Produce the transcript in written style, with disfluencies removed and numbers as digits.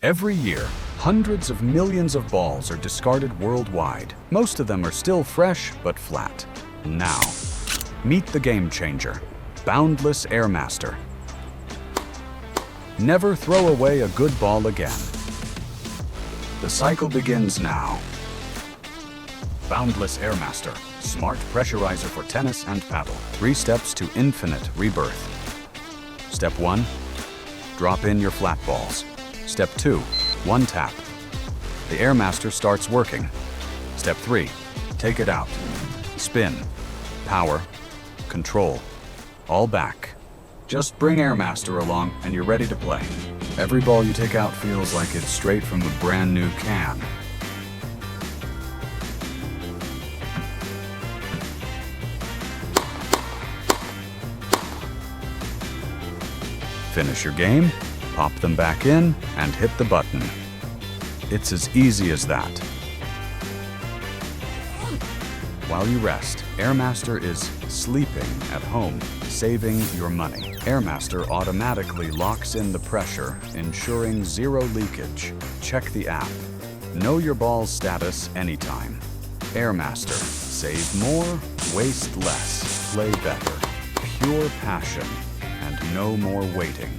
Every year, hundreds of millions of balls are discarded worldwide. Most of them are still fresh but flat. Now, meet the game changer, Boundless Airmaster. Never throw away a good ball again. The cycle begins now. Boundless Airmaster, smart pressurizer for tennis and paddle. 3 steps to infinite rebirth. Step 1, drop in your flat balls. Step 2, 1 tap. The Airmaster starts working. Step 3, take it out. Spin, power, control, all back. Just bring Airmaster along and you're ready to play. Every ball you take out feels like it's straight from the brand new can. Finish your game, pop them back in, and hit the button. It's as easy as that. While you rest, Airmaster is sleeping at home, saving your money. Airmaster automatically locks in the pressure, ensuring zero leakage. Check the app. Know your ball's status anytime. Airmaster. Save more, waste less, play better. Pure passion, and no more waiting.